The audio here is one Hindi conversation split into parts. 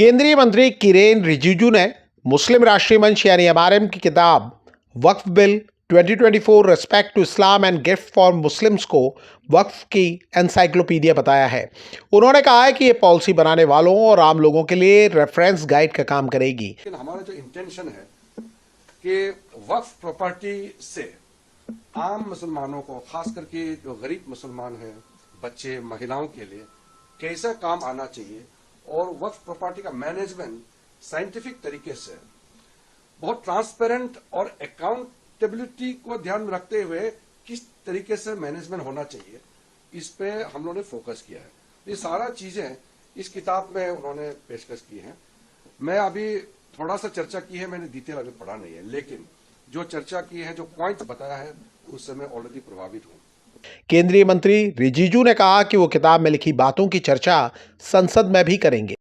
केंद्रीय मंत्री किरेन रिजिजू ने मुस्लिम राष्ट्रीय मंच यानी एमआरएम की किताब Waqf bill 2024 respect to Islam and gift for Muslims को वक्फ की एनसाइक्लोपीडिया बताया है। उन्होंने कहा है कि ये पॉलिसी बनाने वालों और आम लोगों के लिए रेफरेंस गाइड का काम करेगी। लेकिन हमारा जो इंटेंशन है कि वक्फ प्रॉपर्टी से आम मुसलमानों को, खास करके जो गरीब मुसलमान हैं, बच्चे, महिलाओं के लिए कैसा काम आना चाहिए और वक्फ प्रॉपर्टी का मैनेजमेंट साइंटिफिक तरीके से बहुत ट्रांसपेरेंट और अकाउंटेबिलिटी को ध्यान में रखते हुए किस तरीके से मैनेजमेंट होना चाहिए, इस पे हम लोगों ने फोकस किया है। ये सारा चीजें इस किताब में उन्होंने पेशकश की हैं। मैं अभी थोड़ा सा चर्चा की है, मैंने डिटेल अभी पढ़ा नहीं है, लेकिन जो चर्चा की है, जो पॉइंट्स बताया है, उससे मैं ऑलरेडी प्रभावित हूं। केंद्रीय मंत्री रिजिजू ने कहा कि वो किताब में लिखी बातों की चर्चा संसद में भी करेंगे।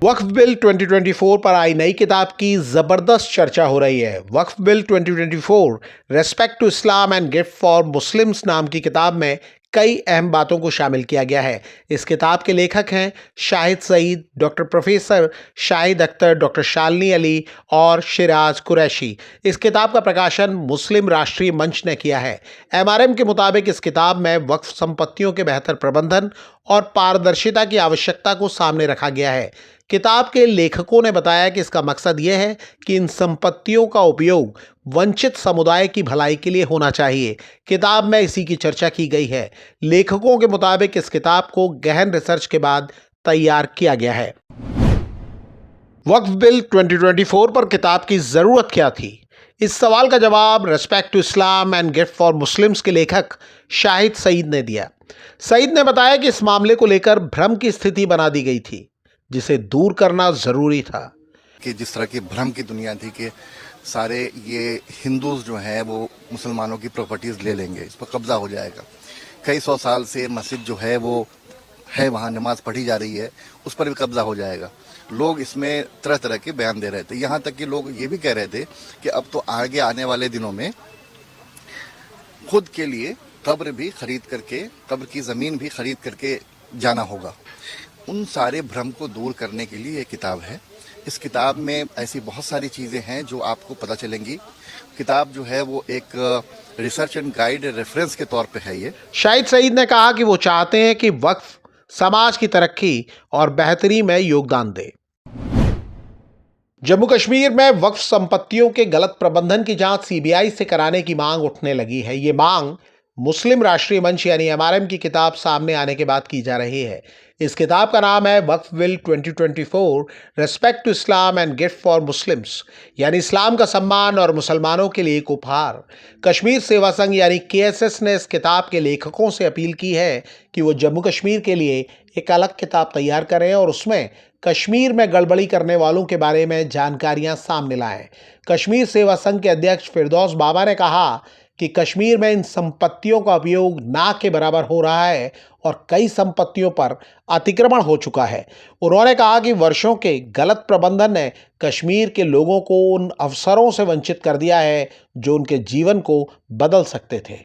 वक्फ बिल 2024 पर आई नई किताब की जबरदस्त चर्चा हो रही है। Waqf bill 2024 respect to Islam and gift for Muslims नाम की किताब में कई अहम बातों को शामिल किया गया है। इस किताब के लेखक हैं Shahid Saeed, doctor professor Shahid Akhtar, doctor Shalini Ali और शिराज कुरैशी। इस किताब का प्रकाशन मुस्लिम राष्ट्रीय मंच ने किया है। एमआरएम के मुताबिक इस किताब में वक्फ संपत्तियों के बेहतर प्रबंधन और पारदर्शिता की आवश्यकता को सामने रखा गया है। किताब के लेखकों ने बताया कि इसका मकसद यह है कि इन संपत्तियों का उपयोग वंचित समुदाय की भलाई के लिए होना चाहिए। किताब में इसी की चर्चा की गई है। लेखकों के मुताबिक इस किताब को गहन रिसर्च के बाद तैयार किया गया है। वक्फ बिल 2024 पर किताब की जरूरत क्या थी? इस सवाल का जवाब respect to Islam and gift for Muslims के लेखक शाहिद सईद ने दिया। सईद ने बताया कि इस मामले को लेकर भ्रम की स्थिति बना दी गई थी, जिसे दूर करना जरूरी था। कि जिस तरह की भ्रम की दुनिया थी कि सारे ये हिंदूज जो हैं वो मुसलमानों की प्रॉपर्टीज ले लेंगे, इस पर कब्जा हो जाएगा। कई सौ साल से मस्जिद जो है वो है, वहाँ नमाज पढ़ी जा रही है, उस पर भी कब्जा हो जाएगा। लोग इसमें तरह तरह के बयान दे रहे थे। यहाँ तक कि लोग ये भी कह रहे थे कि अब तो आगे आने वाले दिनों में खुद के लिए कब्र भी खरीद करके, कब्र की ज़मीन भी खरीद करके जाना होगा। उन सारे भ्रम को दूर करने के लिए ये किताब है। इस किताब में ऐसी बहुत सारी चीज़ें हैं जो आपको पता चलेंगी। किताब जो है वो एक रिसर्च एंड गाइड रेफरेंस के तौर पे है। ये शाहिद सईद ने कहा कि वो चाहते हैं कि वक्फ समाज की तरक्की और बेहतरी में योगदान दे। जम्मू कश्मीर में वक्फ संपत्तियों के गलत प्रबंधन की जांच सीबीआई से कराने की मांग उठने लगी है। ये मांग मुस्लिम राष्ट्रीय मंच यानी एमआरएम की किताब सामने आने के बाद की जा रही है। इस किताब का नाम है Waqf bill 2024 respect to Islam and gift for Muslims, यानी इस्लाम का सम्मान और मुसलमानों के लिए एक उपहार। कश्मीर सेवा संघ यानी केएसएस ने इस किताब के लेखकों से अपील की है कि वो जम्मू कश्मीर के लिए एक अलग किताब तैयार करें और उसमें कश्मीर में गड़बड़ी करने वालों के बारे में जानकारियां सामने लाएं। कश्मीर सेवा संघ के अध्यक्ष फिरदौस बाबा ने कहा कि कश्मीर में इन संपत्तियों का उपयोग ना के बराबर हो रहा है और कई संपत्तियों पर अतिक्रमण हो चुका है। उन्होंने कहा कि वर्षों के गलत प्रबंधन ने कश्मीर के लोगों को उन अवसरों से वंचित कर दिया है जो उनके जीवन को बदल सकते थे।